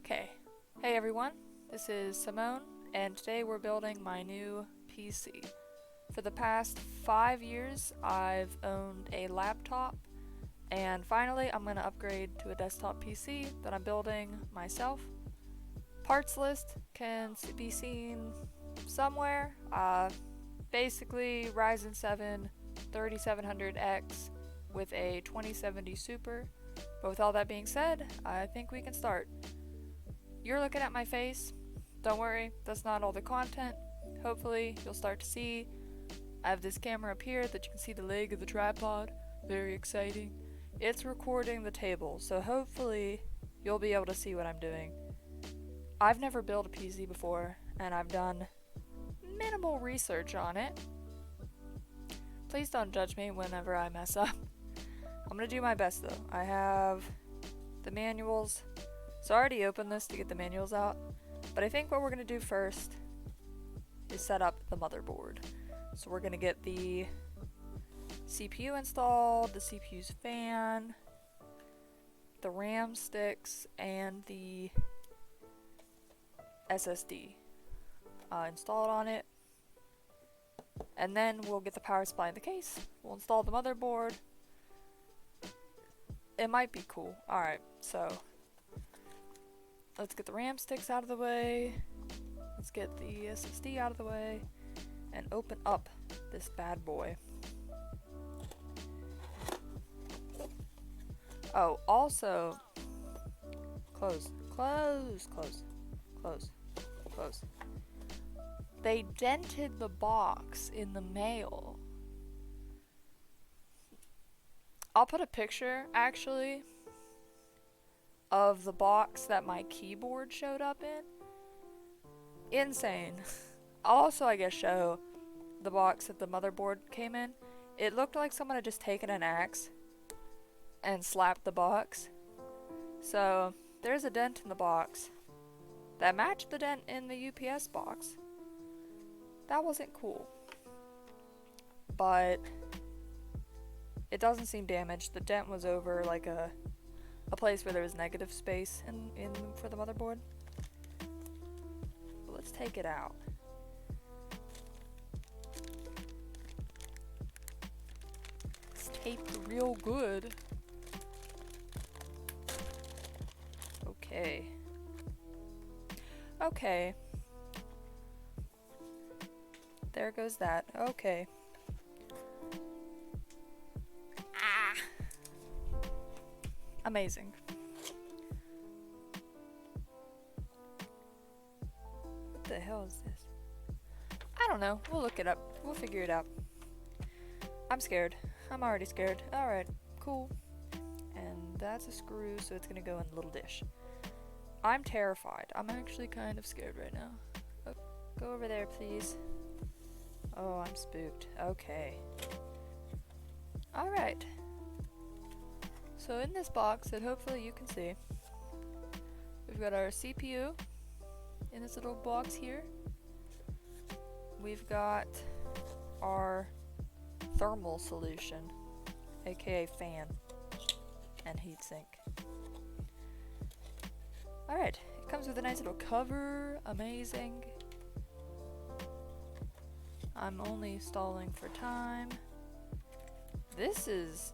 Okay, hey everyone, this is Ceymone, and today we're building my new PC. For the past 5 years, I've owned a laptop, and finally I'm going to upgrade to a desktop PC that I'm building myself. Parts list can be seen somewhere. Basically, Ryzen 7 3700X with a 2070 Super. But with all that being said, I think we can start. You're looking at my face. Don't worry, that's not all the content. Hopefully, you'll start to see. I have this camera up here that you can see the leg of the tripod. Very exciting. It's recording the table, so hopefully you'll be able to see what I'm doing. I've never built a PC before, and I've done minimal research on it. Please don't judge me whenever I mess up. I'm gonna do my best though. I have the manuals. So I already opened this to get the manuals out, but I think what we're gonna do first is set up the motherboard. So we're gonna get the CPU installed, the CPU's fan, the RAM sticks, and the SSD installed on it. And then we'll get the power supply in the case. We'll install the motherboard. It might be cool. Alright, so let's get the RAM sticks out of the way. Let's get the SSD out of the way and open up this bad boy. Oh, also, close. They dented the box in the mail. I'll put a picture, actually, of the box that my keyboard showed up in. Insane. I'll also, I guess, show the box that the motherboard came in. It looked like someone had just taken an axe and slapped the box. So, there's a dent in the box that matched the dent in the UPS box. That wasn't cool. But it doesn't seem damaged. The dent was over like a place where there was negative space in for the motherboard. But let's take it out. It's taped real good. Okay. There goes that. Okay. Amazing. What the hell is this? I don't know. We'll look it up. We'll figure it out. I'm scared. I'm already scared. Alright, cool. And that's a screw, so it's gonna go in a little dish. I'm terrified. I'm actually kind of scared right now. Oh, go over there, please. Oh, I'm spooked. Okay. Alright. So in this box that hopefully you can see, we've got our CPU in this little box here. We've got our thermal solution, aka fan and heatsink. Alright, it comes with a nice little cover. Amazing. I'm only stalling for time. This is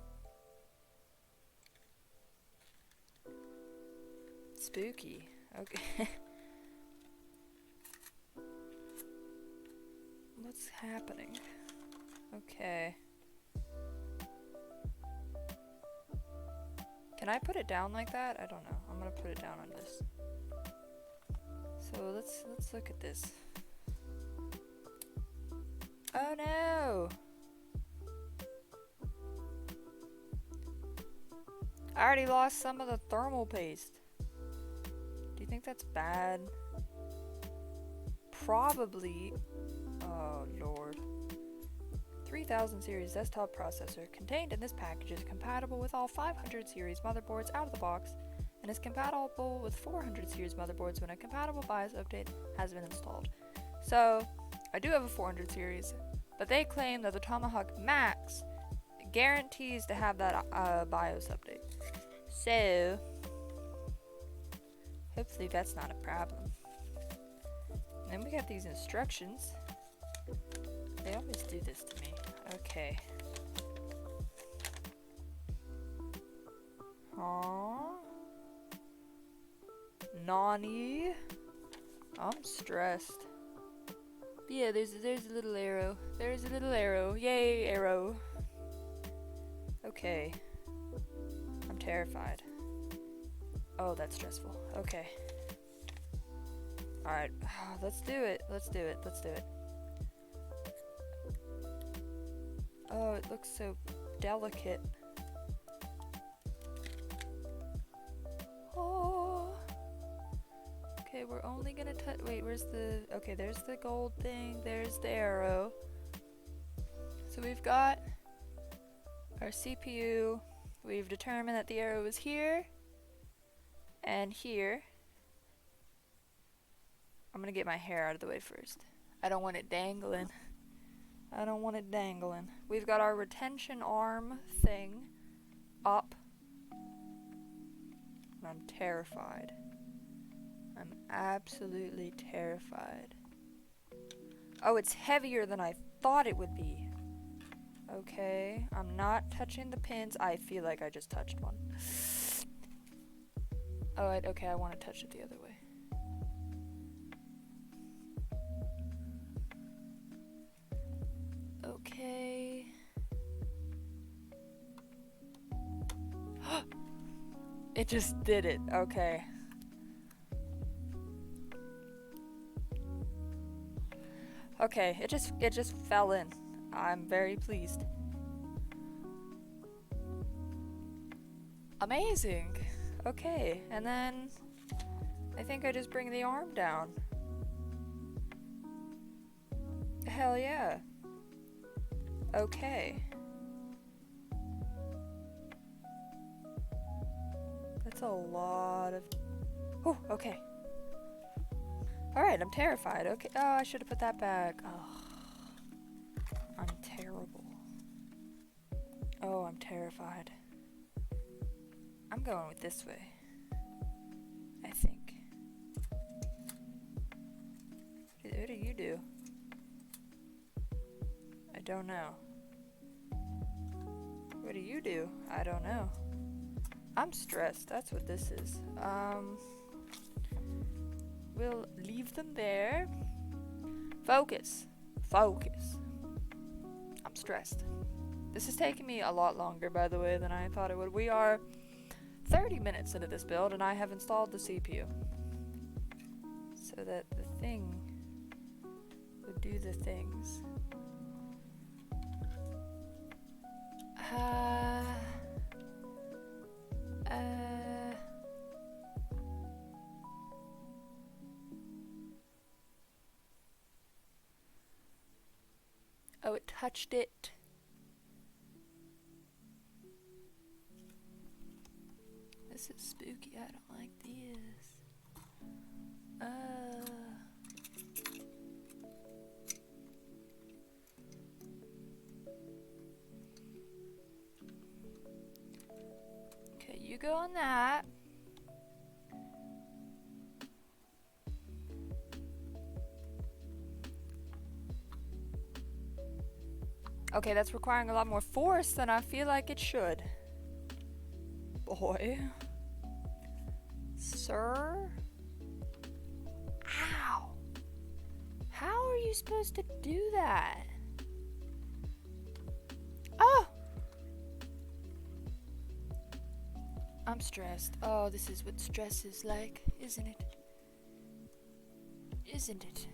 spooky. Okay. What's happening? Okay. Can I put it down like that? I don't know. I'm gonna put it down on this. So let's look at this. Oh no! I already lost some of the thermal paste. Do you think that's bad? Probably. Oh lord. 3000 series desktop processor contained in this package is compatible with all 500 series motherboards out of the box and is compatible with 400 series motherboards when a compatible BIOS update has been installed. So, I do have a 400 series, but they claim that the Tomahawk Max guarantees to have that BIOS update. So, Hopefully that's not a problem. And then we got these instructions. They always do this to me. Okay. Aww. Nani? I'm stressed. But yeah, there's a little arrow. There's a little arrow. Yay, arrow. Okay. I'm terrified. Oh, that's stressful. Okay. Alright. Let's do it. Let's do it. Let's do it. Oh, it looks so delicate. Oh. Okay, we're only gonna touch. Wait, where's the. Okay, there's the gold thing. There's the arrow. So we've got our CPU. We've determined that the arrow is here and here. I'm gonna get my hair out of the way first. I don't want it dangling. I don't want it dangling. We've got our retention arm thing up. And I'm terrified. I'm absolutely terrified. Oh, it's heavier than I thought it would be. Okay, I'm not touching the pins. I feel like I just touched one. Oh, okay, I want to touch it the other way. Okay. It just did it. Okay. Okay, it just fell in. I'm very pleased. Amazing. Okay, and then I think I just bring the arm down. Hell yeah. Okay. That's a lot of... Oh, okay. Alright, I'm terrified. Okay. Oh, I should have put that back. Oh. I'm terrible. Oh, I'm terrified. I'm going with this way. I think. What do you do? I don't know. What do you do? I don't know. I'm stressed. That's what this is. We'll leave them there. Focus. Focus. I'm stressed. This is taking me a lot longer, by the way, than I thought it would. We are 30 minutes into this build, and I have installed the CPU. So that the thing would do the things. Oh, it touched it. This is spooky. I don't like this. Okay, you go on that. Okay, that's requiring a lot more force than I feel like it should. Boy. Sir? Ow! How are you supposed to do that? Oh! I'm stressed. Oh, this is what stress is like, isn't it? Isn't it?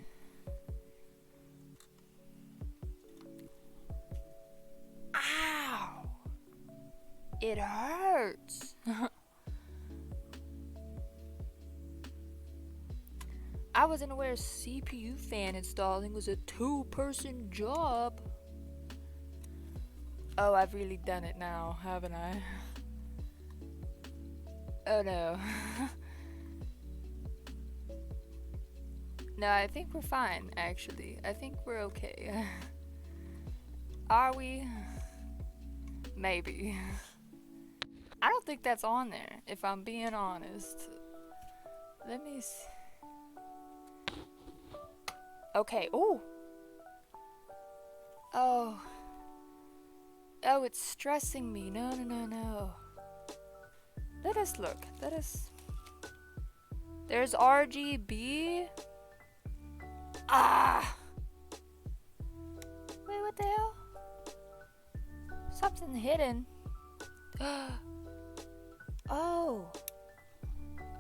Ow! It hurts. I wasn't aware CPU fan installing was a 2-person job. Oh, I've really done it now, haven't I? Oh no. No, I think we're fine, actually. I think we're okay. Are we? Maybe. I don't think that's on there, if I'm being honest. Let me see. Okay, ooh! Oh. Oh, it's stressing me. No, no, no, no. Let us look. Let us... There's RGB. Ah! Wait, what the hell? Something hidden. Oh.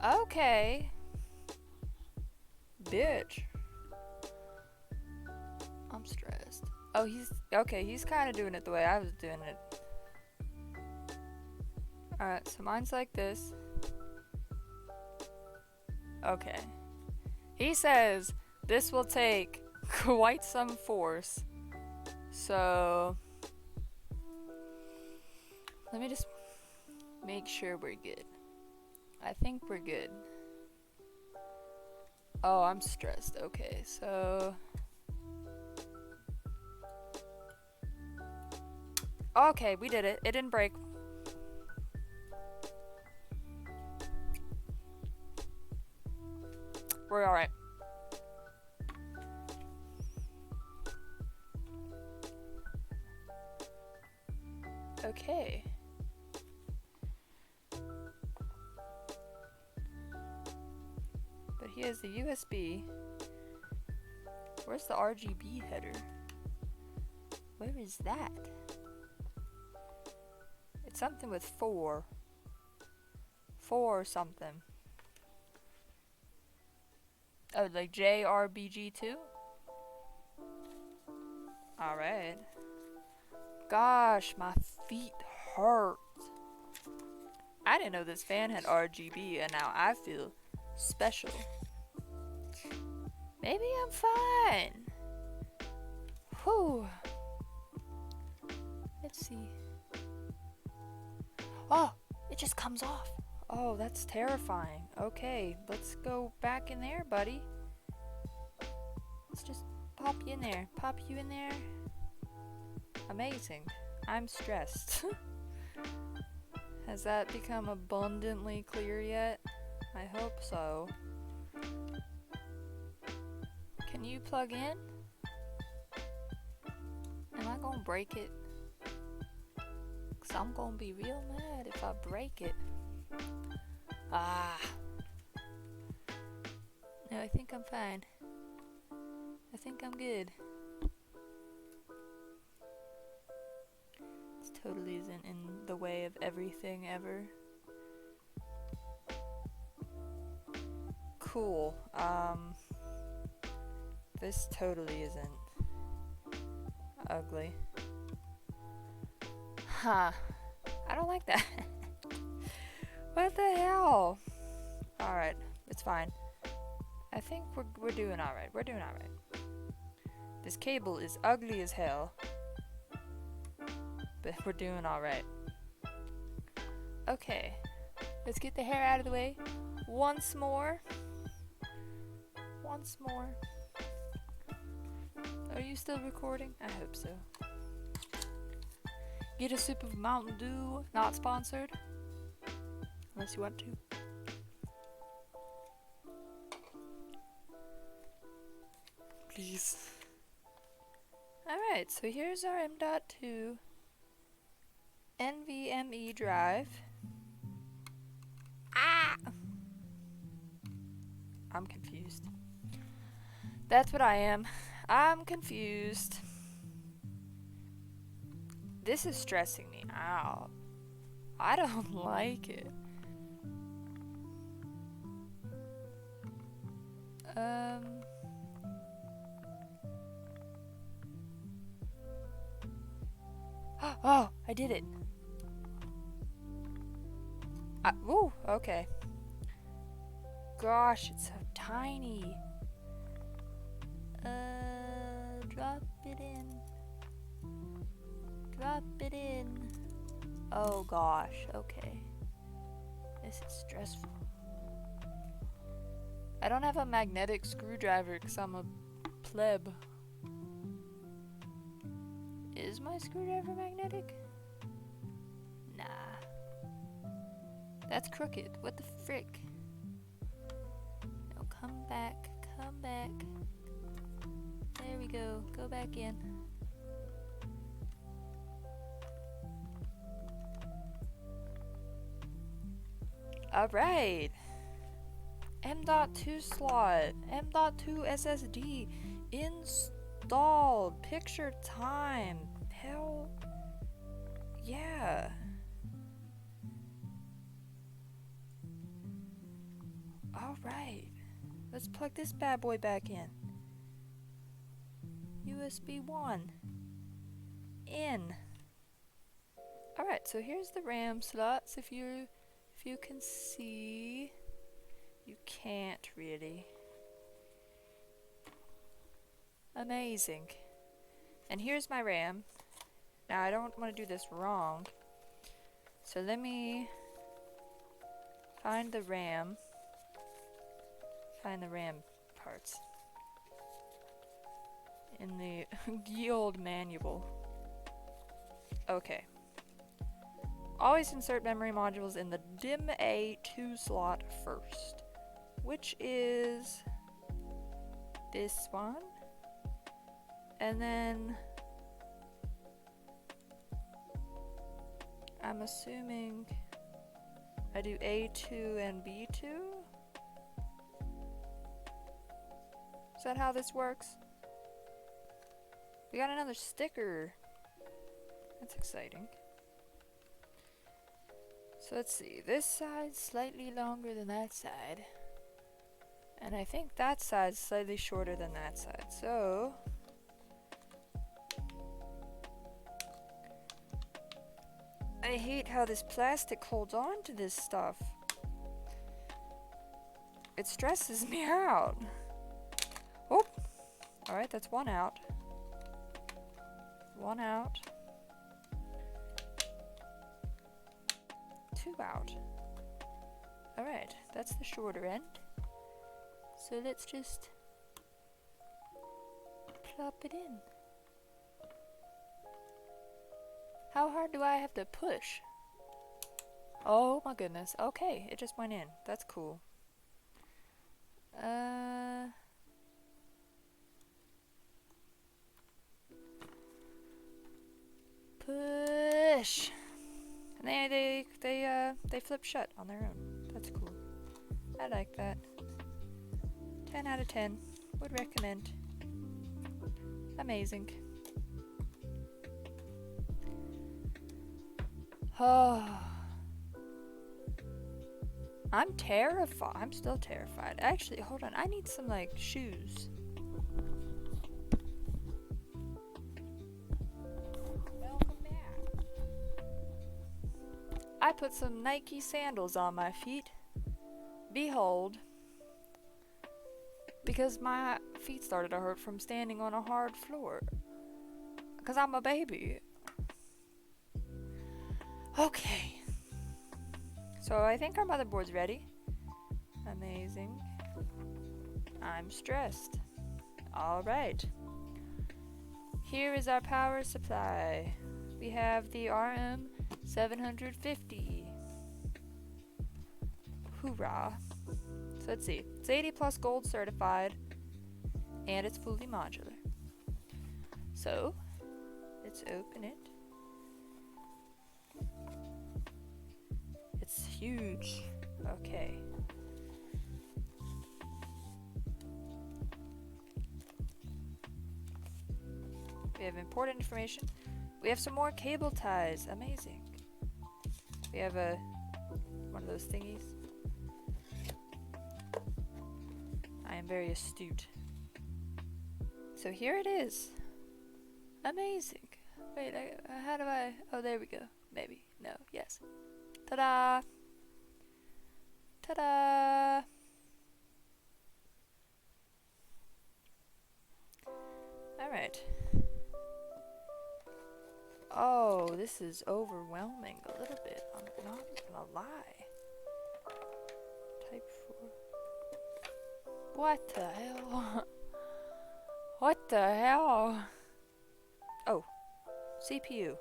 Okay. Bitch. I'm stressed. Oh, he's... Okay, he's kind of doing it the way I was doing it. Alright, so mine's like this. Okay. He says this will take quite some force. So... Let me just make sure we're good. I think we're good. Oh, I'm stressed. Okay, so... Okay, we did it. It didn't break. We're alright. Okay. But he has the USB. Where's the RGB header? Where is that? It's something with 4. 4 or something. Oh, like JRBG2? Alright. Gosh, my feet hurt. I didn't know this fan had RGB, and now I feel special. Maybe I'm fine. Whew. Let's see. Oh, it just comes off. Oh, that's terrifying. Okay, let's go back in there, buddy. Let's just pop you in there. Pop you in there. Amazing. I'm stressed. Has that become abundantly clear yet? I hope so. Can you plug in? Am I gonna break it? 'Cause I'm gonna be real mad if I break it. Ah. No, I think I'm fine. I think I'm good. This totally isn't in the way of everything ever. Cool. This totally isn't ugly. Huh. I don't like that. What the hell? Alright, it's fine. I think we're doing alright. We're doing alright. This cable is ugly as hell. But we're doing alright. Okay. Let's get the hair out of the way. Once more. Once more. Are you still recording? I hope so. Get a sip of Mountain Dew. Not sponsored. Unless you want to. Please. Alright, so here's our M.2 NVMe drive. Ah! I'm confused. That's what I am. I'm confused. This is stressing me out. I don't like it. Oh, I did it. Ooh, okay. Gosh, it's so tiny. Drop it in. Drop it in. Oh gosh, okay. This is stressful. I don't have a magnetic screwdriver because I'm a pleb. Is my screwdriver magnetic? Nah. That's crooked. What the frick? Come back, come back. There we go, go back in. Alright. M.2 slot, M.2 SSD installed. Picture time. Hell yeah. Alright. Let's plug this bad boy back in. USB 1 in. Alright, so here's the RAM slots. If you can see, you can't really. Amazing. And here's my RAM. Now I don't want to do this wrong, so let me find the RAM. Find the RAM parts in the ye old manual. Okay. Always insert memory modules in the DIMM A2 slot first, which is this one. And then I'm assuming I do A2 and B2. Is that how this works? We got another sticker. That's exciting. So let's see, this side's slightly longer than that side. And I think that side's slightly shorter than that side. So I hate how this plastic holds on to this stuff. It stresses me out. Oh! Alright, that's one out. One out. Two out. Alright, that's the shorter end. So let's just plop it in. How hard do I have to push? Oh my goodness. Okay, it just went in. That's cool. Push. And they flip shut on their own. That's cool. I like that. 10 out of 10. Would recommend. Amazing. Oh. I'm terrified. I'm still terrified. Actually, hold on. I need some, like, shoes. Welcome back. I put some Nike sandals on my feet. Behold. Because my feet started to hurt from standing on a hard floor. Because I'm a baby. Okay. So I think our motherboard's ready. Amazing. I'm stressed. Alright. Here is our power supply. We have the RM750. Hoorah. So let's see. It's 80 plus gold certified. And it's fully modular. So, let's open it. It's huge. Okay. We have important information. We have some more cable ties. Amazing. We have one of those thingies. I am very astute. So here it is. Amazing. Wait, how do I... Oh, there we go. Maybe. No. Yes. Ta-da! Ta-da! Alright. Oh, this is overwhelming a little bit. I'm not gonna lie. Type 4. What the hell? What the hell? Oh, CPU.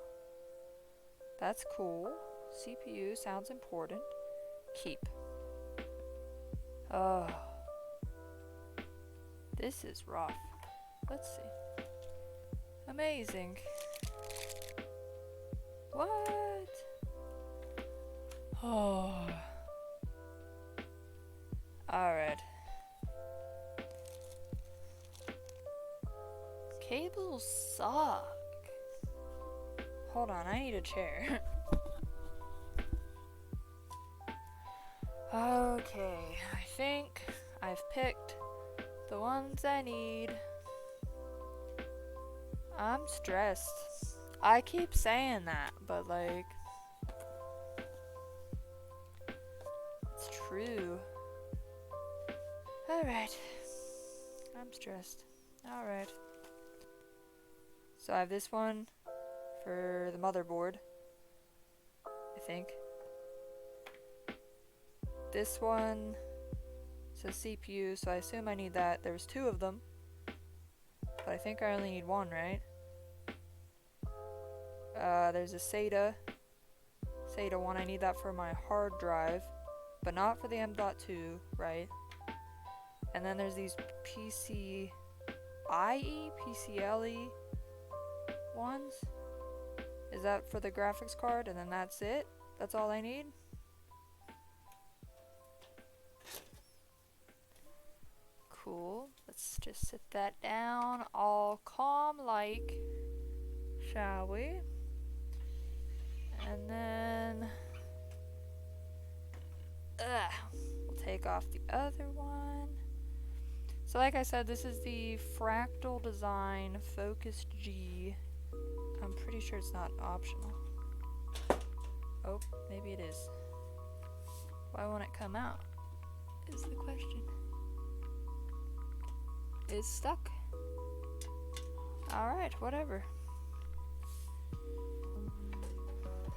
That's cool. CPU sounds important. Keep. Oh. This is rough. Let's see. Amazing. What? Oh. Alright. Cables suck. Hold on, I need a chair. Okay, I think I've picked the ones I need. I'm stressed. I keep saying that, but like, it's true. Alright. I'm stressed. Alright. So I have this one for the motherboard, I think. This one says CPU, so I assume I need that. There was 2 of them, but I think I only need 1, right? There's a SATA 1. I need that for my hard drive, but not for the M.2, right? And then there's these PCIe ones. Is that for the graphics card? And then that's it? That's all I need? Cool. Let's just sit that down all calm like, shall we? And then we'll take off the other one. So like I said, this is the Fractal Design Focus G. I'm pretty sure it's not optional. Oh, maybe it is. Why won't it come out? Is the question. It's stuck. Alright, whatever.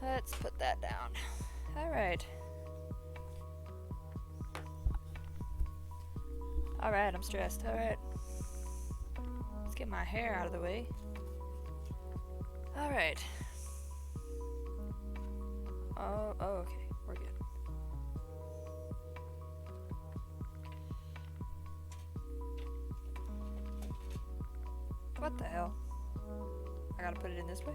Let's put that down. Alright. Alright, I'm stressed. Alright. Let's get my hair out of the way. Alright. Oh, okay. We're good. What the hell? I gotta put it in this way?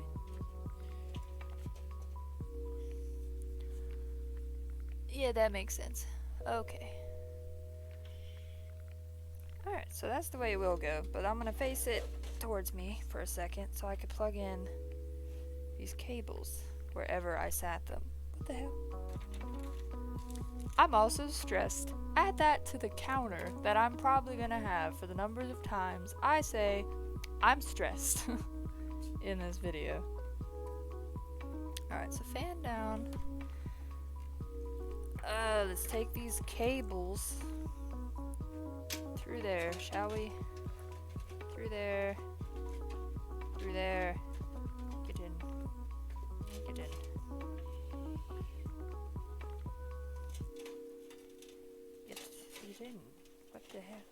Yeah, that makes sense. Okay. Alright, so that's the way it will go, but I'm gonna face it towards me for a second so I can plug in these cables wherever I sat them. What the hell? I'm also stressed. Add that to the counter that I'm probably gonna have for the number of times I say I'm stressed in this video. Alright, so fan down. Let's take these cables through there, shall we? Through there. Through there. Get in. Get in. Get in. What the hell?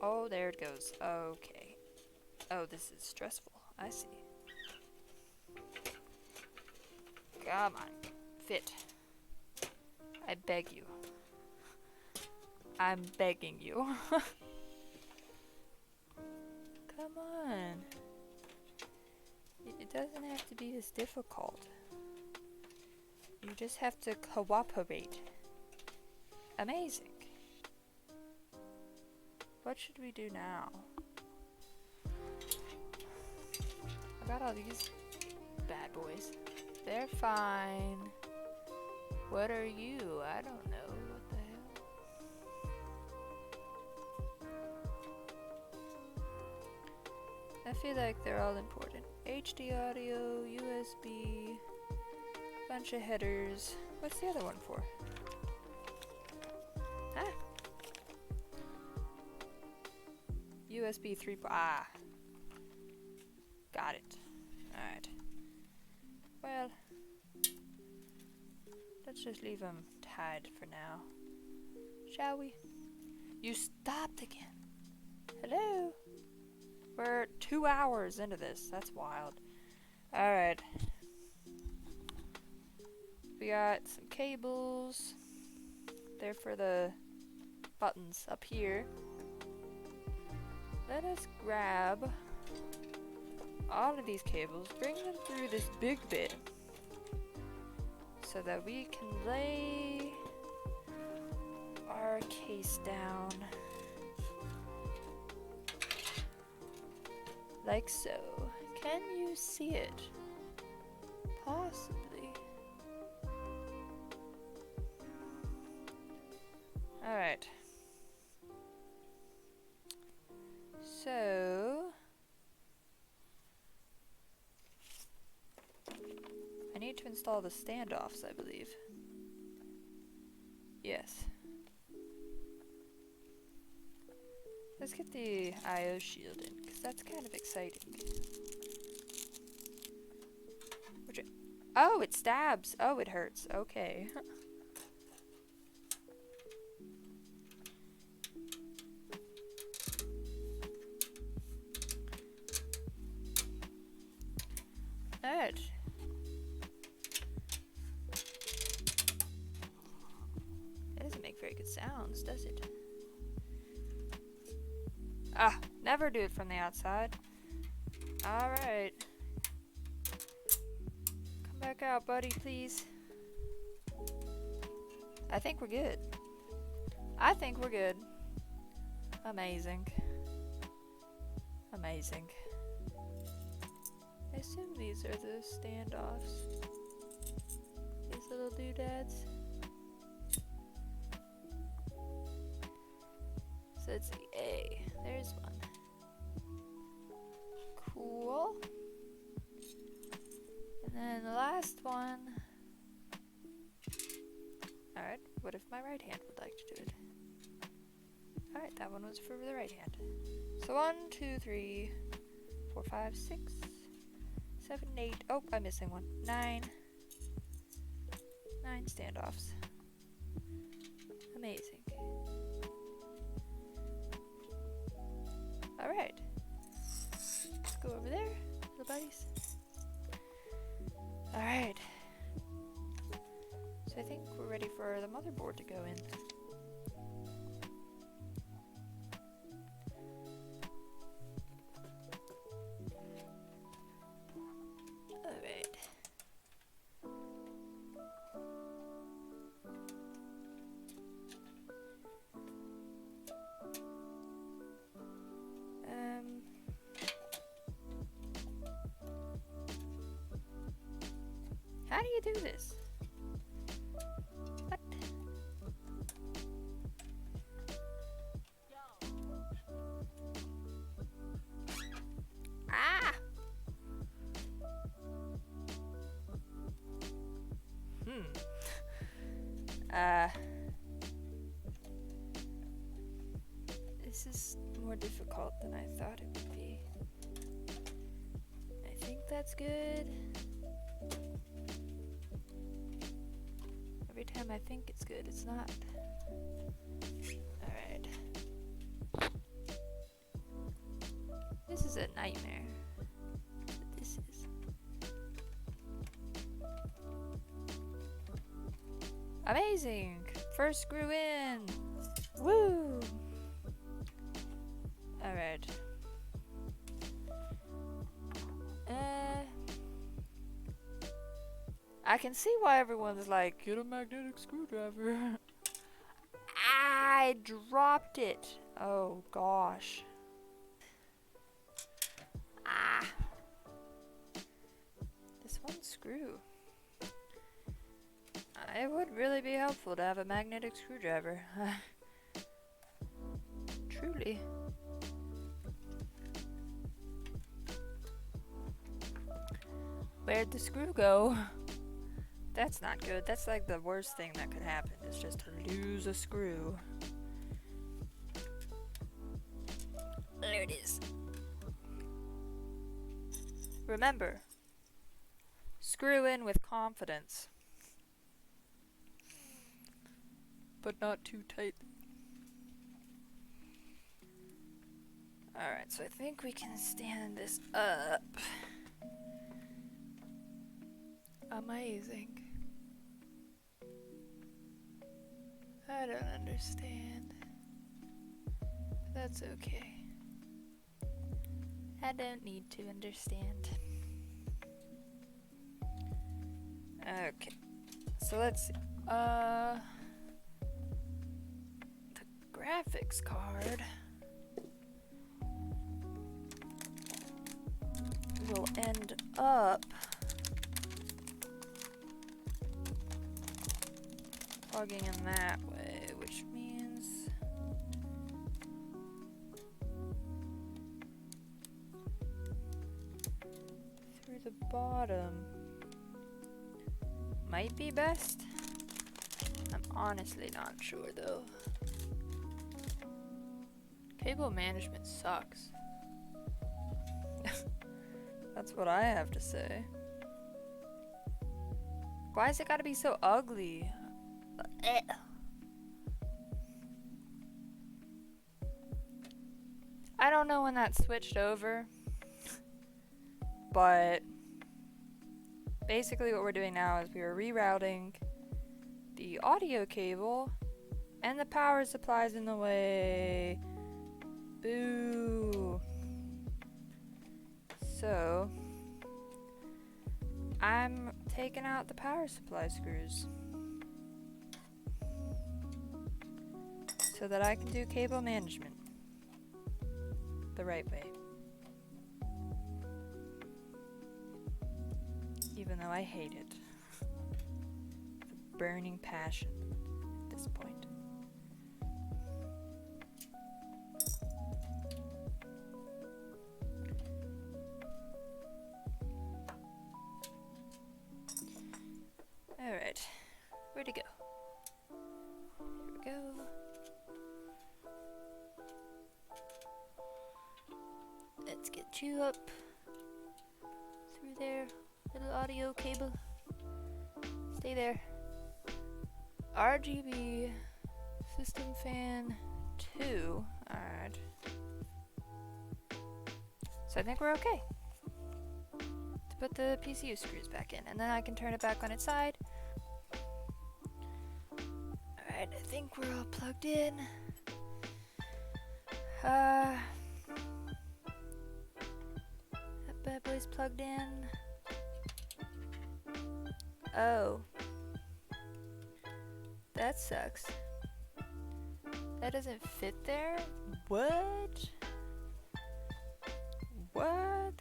Oh, there it goes. Okay. Oh, this is stressful. I see. Come on. Fit. I beg you. I'm begging you. Come on. It doesn't have to be this difficult. You just have to cooperate. Amazing. What should we do now? I got all these bad boys. They're fine. What are you? I don't know. What the hell? I feel like they're all important. HD audio, USB, bunch of headers. What's the other one for? Huh? USB 3. Got it. Alright. Well, let's just leave them tied for now. Shall we? You stopped again. Hello? We're 2 hours into this. That's wild. Alright. We got some cables. They're for the buttons up here. Let us grab all of these cables, bring them through this big bit so that we can lay our case down like so. Can you see it? Possibly. Alright. So I need to install the standoffs, I believe. Yes. Let's get the IO shield in, because that's kind of exciting. Oh, it stabs! Oh, it hurts. Okay. Alright. It doesn't make very good sounds, does it? Ah, never do it from the outside. Alright. Come back out, buddy, please. I think we're good. I think we're good. Amazing. Amazing. I assume these are the standoffs. These little doodads. So it's the A. There's one. Cool. And then the last one. Alright, what if my right hand would like to do it? Alright, that one was for the right hand. So 1, 2, 3, 4, 5, 6, 7, 8. Oh, I'm missing one. 9. 9 standoffs. Amazing. Alright. Let's go over there, little buddies. Alright. So I think we're ready for the motherboard to go in. Alright. How do you do this? What? Ah! This is more difficult than I thought it would be. I think that's good. Every time I think it's good, it's not. Alright. This is a nightmare. This is. Amazing! First screw in! Woo! Alright. I can see why everyone's like, get a magnetic screwdriver. I dropped it. Oh gosh. Ah. This one screw. It would really be helpful to have a magnetic screwdriver. Truly. Where'd the screw go? That's not good. That's like the worst thing that could happen, is just to lose a screw. There it is. Remember, screw in with confidence. But not too tight. Alright, so I think we can stand this up. Amazing. I don't understand. That's okay. I don't need to understand. Okay. So let's see. The graphics card will end up plugging in that way, which means through the bottom might be best. I'm honestly not sure though. Cable management sucks. That's what I have to say. Why is it gotta be so ugly? I don't know when that switched over, but basically what we're doing now is we are rerouting the audio cable and the power supply's in the way. Boo. So I'm taking out the power supply screws so that I can do cable management the right way. Even though I hate it. It's a burning passion at this point. Alright, where'd it go? Here we go. Let's get you up through there. Little audio cable. Stay there. RGB system fan 2. Alright. So I think we're okay to put the PCU screws back in, and then I can turn it back on its side. Alright, I think we're all plugged in. That bad boy's plugged in. Oh. That sucks. That doesn't fit there? What? What?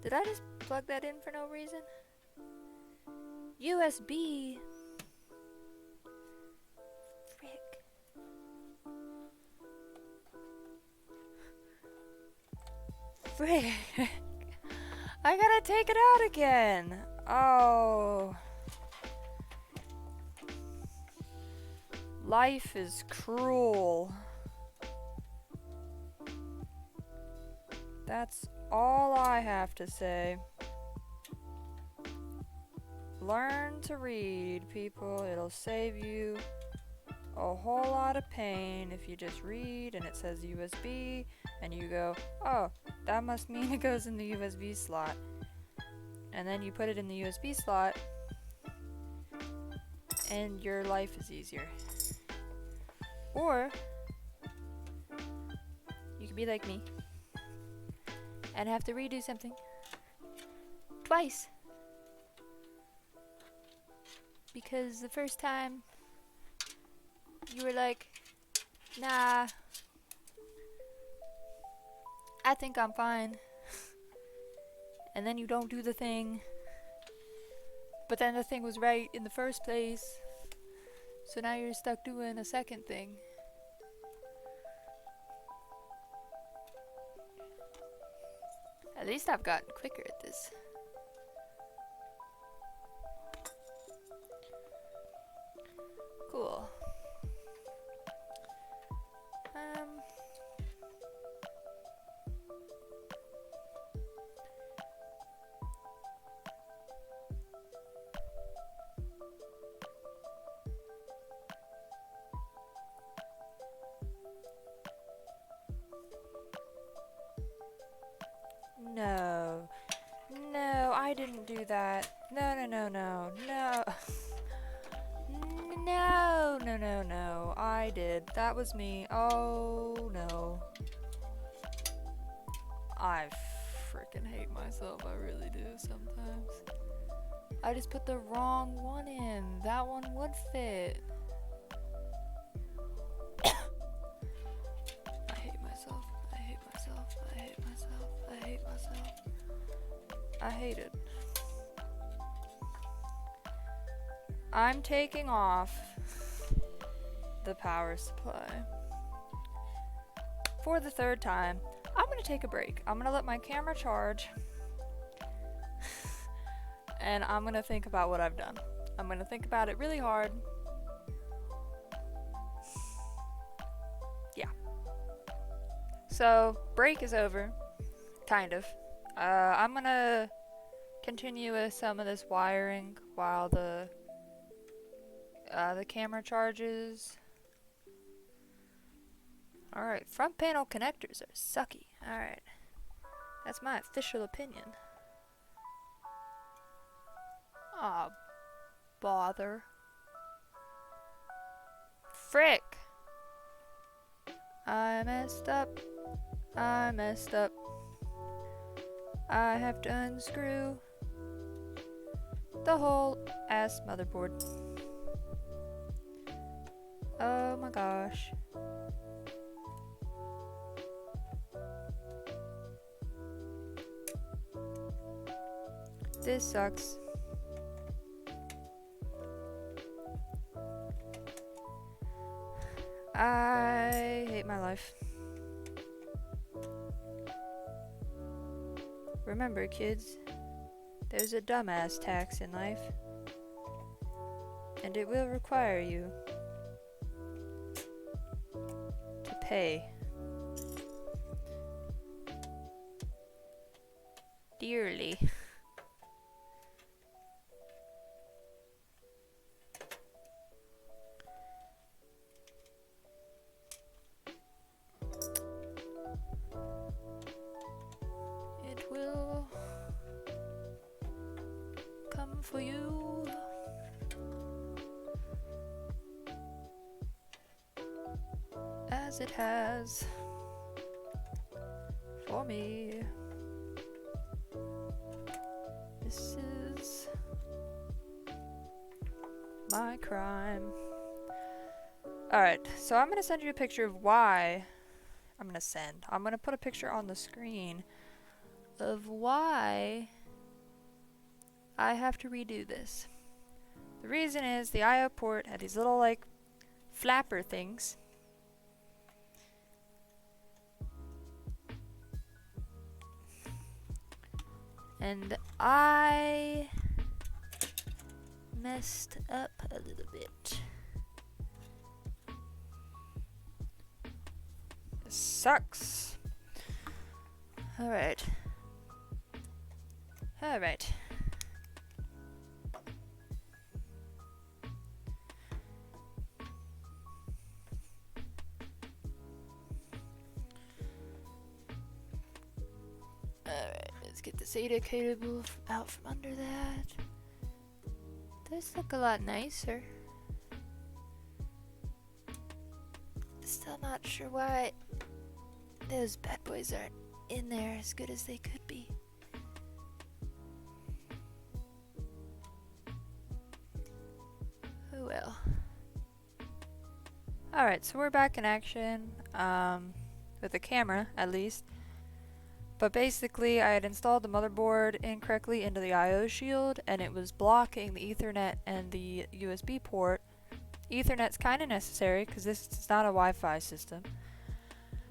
Did I just plug that in for no reason? USB? Frick. I gotta take it out again. Oh. Life is cruel. That's all I have to say. Learn to read, people. It'll save you a whole lot of pain if you just read and it says USB and you go, oh, that must mean it goes in the USB slot. And then you put it in the USB slot and your life is easier. Or you could be like me and have to redo something twice. Because the first time you were like, nah, I think I'm fine. And then you don't do the thing. But then the thing was right in the first place. So now you're stuck doing a second thing. At least I've gotten quicker at this. Cool. No. No, I didn't do that. No. No, no, no, no. I did. That was me. Oh, no. I freaking hate myself. I really do sometimes. I just put the wrong one in. That one would fit. I hate myself. I hate myself. I hate myself. I hate myself. I hate it. I'm taking off the power supply for the third time. I'm gonna take a break. I'm gonna let my camera charge and I'm gonna think about what I've done. I'm gonna think about it really hard. Yeah. So, break is over. Kind of. I'm gonna continue with some of this wiring while the camera charges. Alright, front panel connectors are sucky. Alright. That's my official opinion. Aw, bother. Frick! I messed up. I messed up. I have to unscrew the whole ass motherboard. Oh my gosh. This sucks. I hate my life. Remember, kids, there's a dumbass tax in life, and it will require you to pay dearly. It will come for you. As it has for me. This is my crime. Alright, so I'm gonna send you a picture of why I'm gonna put a picture on the screen of why I have to redo this. The reason is the I/O port had these little like flapper things. And I messed up a little bit. This sucks. Alright. Alright. Alright, let's get the SATA cable out from under that. Does look a lot nicer. Still not sure why those bad boys aren't in there as good as they could be. Oh well. Alright, so we're back in action, with the camera at least. But basically I had installed the motherboard incorrectly into the I/O shield and it was blocking the Ethernet and the USB port. Ethernet's kind of necessary because this is not a Wi-Fi system.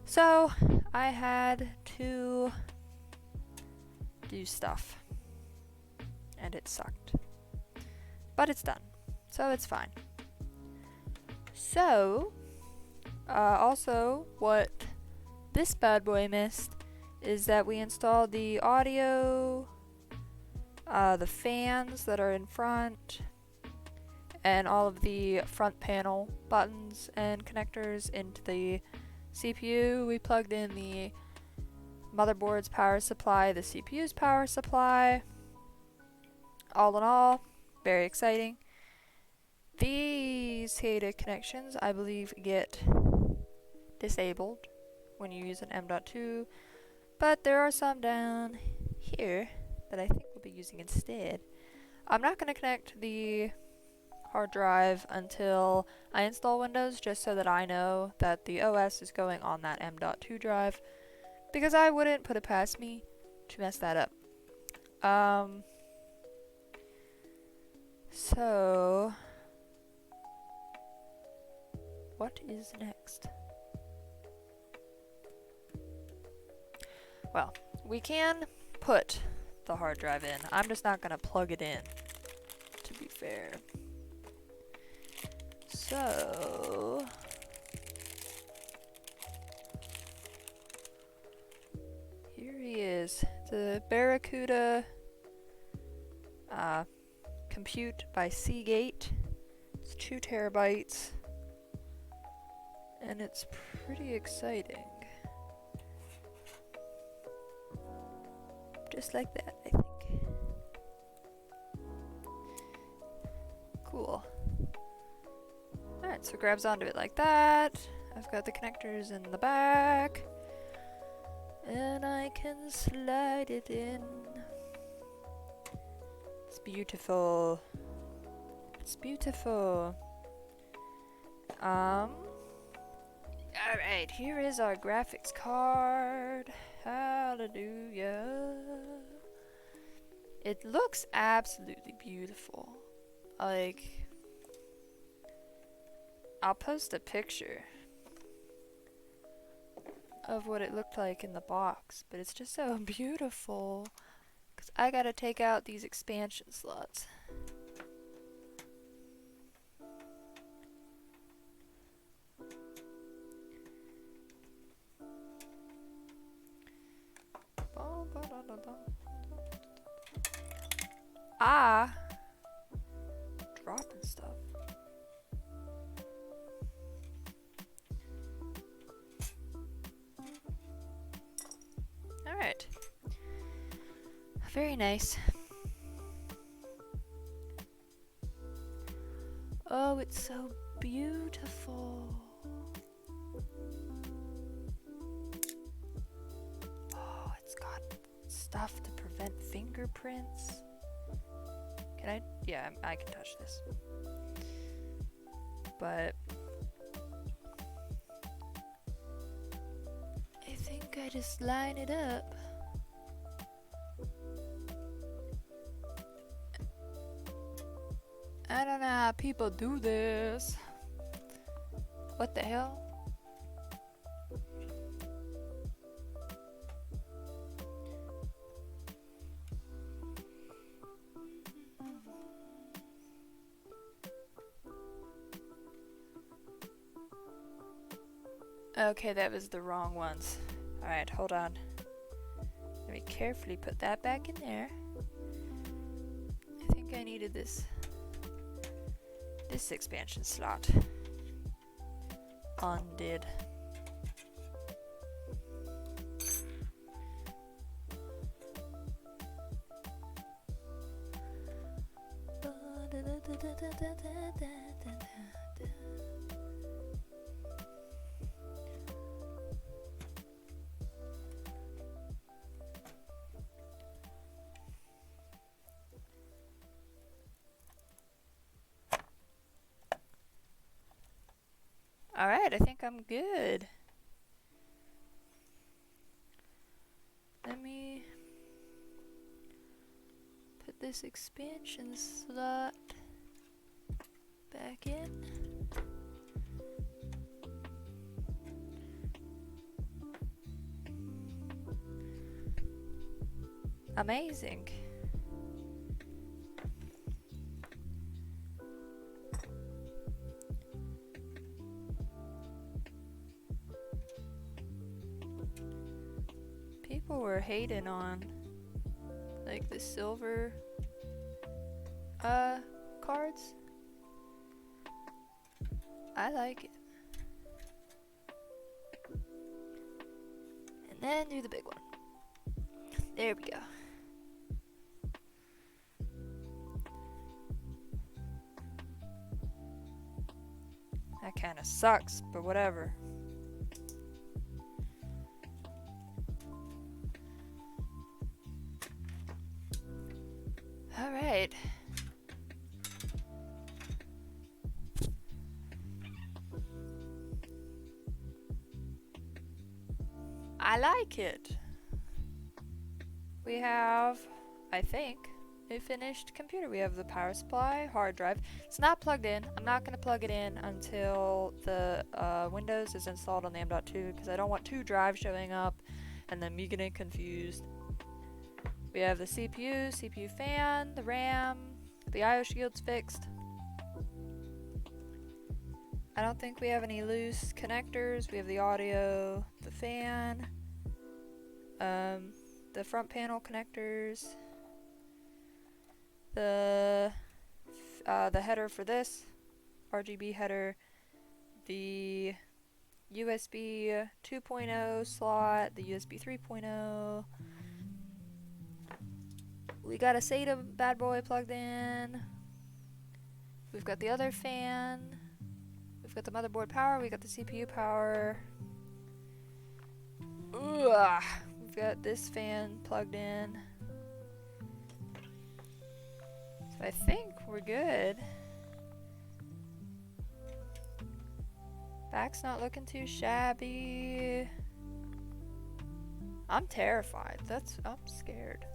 So I had to do stuff and it sucked. But it's done, so it's fine. So, also what this bad boy missed is that we installed the audio, the fans that are in front, and all of the front panel buttons and connectors into the CPU. We plugged in the motherboard's power supply, the CPU's power supply. All in all, very exciting. These SATA connections, I believe, get disabled when you use an M.2, but there are some down here that I think we'll be using instead. I'm not going to connect the hard drive until I install Windows, just so that I know that the OS is going on that M.2 drive, because I wouldn't put it past me to mess that up. So what is next? Well, we can put the hard drive in. I'm just not gonna plug it in, to be fair. So here he is, the Barracuda compute by Seagate. It's 2 terabytes, and it's pretty exciting. Just like that, I think. Cool. Alright, so it grabs onto it like that. I've got the connectors in the back, and I can slide it in. It's beautiful. It's beautiful. Alright, here is our graphics card. Hallelujah. It looks absolutely beautiful. Like, I'll post a picture of what it looked like in the box, but it's just so beautiful. Because I gotta take out these expansion slots. Dropping stuff. Alright. Very nice. Oh, it's so beautiful. Oh, it's got stuff to prevent fingerprints. Can I? Yeah, I can touch this. But I think I just line it up. I don't know how people do this. What the hell? Okay, that was the wrong ones. Alright, hold on. Let me carefully put that back in there. I think I needed this expansion slot. Undid. Alright, I think I'm good. Let me put this expansion slot back in. Amazing. People were hating on like the silver cards. I like it. And then do the big one. There we go. That kinda sucks, but whatever. Alright. I like it. We have, I think, a finished computer. We have the power supply, hard drive. It's not plugged in. I'm not going to plug it in until the Windows is installed on the M.2 because I don't want two drives showing up and then me getting confused. We have the CPU fan, the RAM, the IO shield's fixed. I don't think we have any loose connectors. We have the audio, the fan, the front panel connectors, the header for this, RGB header, the USB 2.0 slot, the USB 3.0. We got a SATA bad boy plugged in. We've got the other fan. We've got the motherboard power. We got the CPU power. Ugh. We've got this fan plugged in. So I think we're good. Back's not looking too shabby. I'm terrified. I'm scared.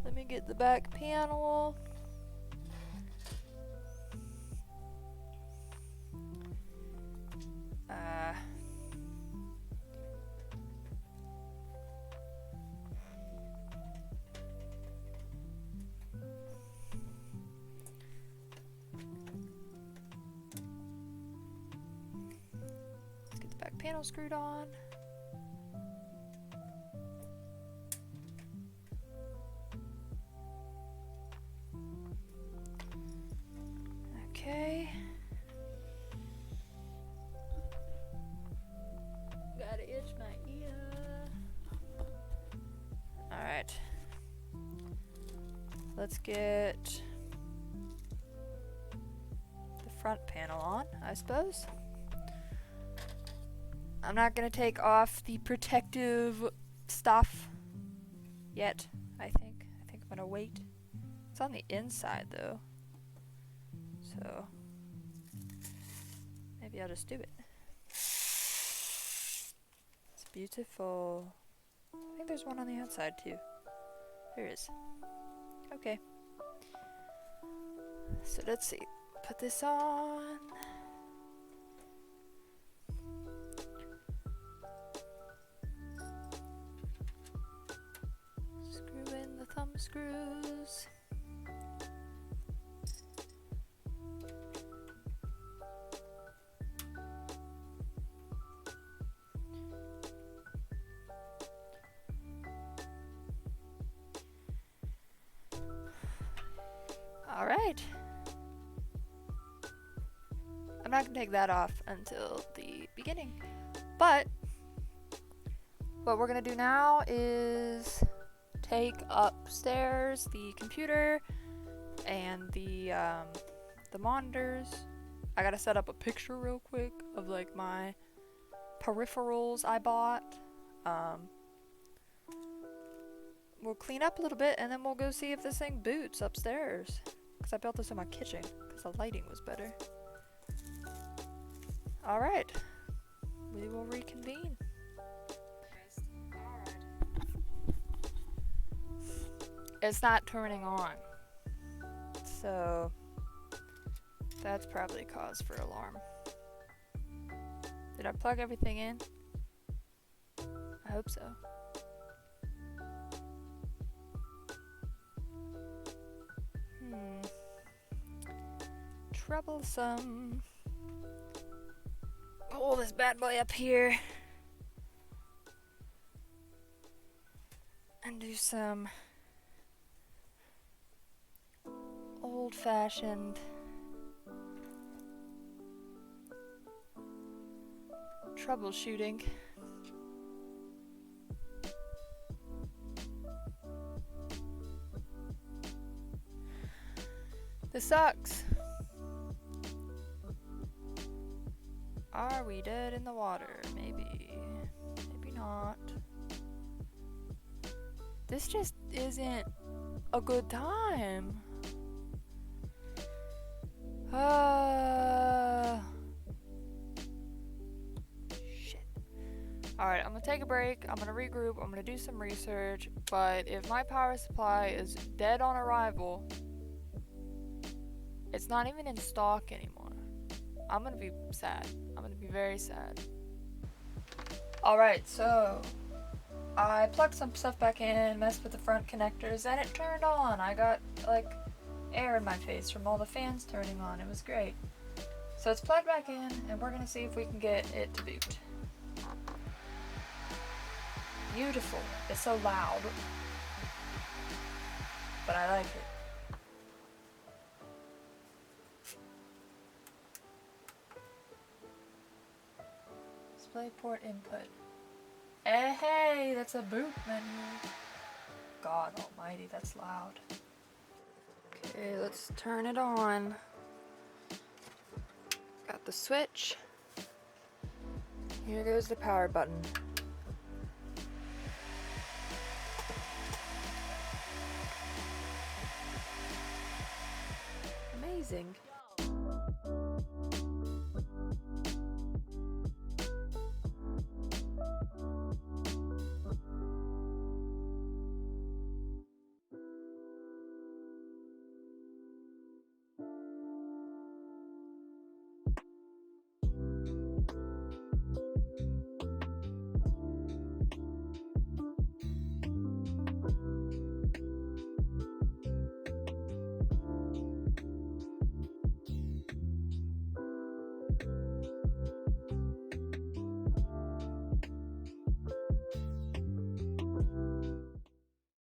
Let me get the back panel. Let's get the back panel screwed on. Okay. Gotta itch my ear. Alright. Let's get the front panel on, I suppose. I'm not gonna take off the protective stuff yet, I think. I think I'm gonna wait. It's on the inside though. So maybe I'll just do it. It's beautiful. I think there's one on the outside too. There is. Okay. So let's see. Put this on. Screw in the thumb screws. Alright. I'm not going to take that off until the beginning. But what we're going to do now is take upstairs the computer and the monitors. I got to set up a picture real quick of like my peripherals I bought. We'll clean up a little bit and then we'll go see if this thing boots upstairs. Because I built this in my kitchen because the lighting was better. Alright. We will reconvene. It's not turning on. So that's probably cause for alarm. Did I plug everything in? I hope so. Troublesome. Pull this bad boy up here and do some old-fashioned troubleshooting. This sucks. Are we dead in the water? Maybe. Maybe not. This just isn't a good time. Shit. Alright, I'm gonna take a break. I'm gonna regroup. I'm gonna do some research. But if my power supply is dead on arrival, it's not even in stock anymore. I'm gonna be sad. I'm gonna be very sad. Alright, so I plugged some stuff back in, messed with the front connectors, and it turned on. I got like air in my face from all the fans turning on. It was great. So it's plugged back in, and we're gonna see if we can get it to boot. Beautiful. It's so loud, but I like it. Display port input. Hey, that's a boot menu. God almighty, that's loud. Okay, let's turn it on. Got the switch. Here goes the power button.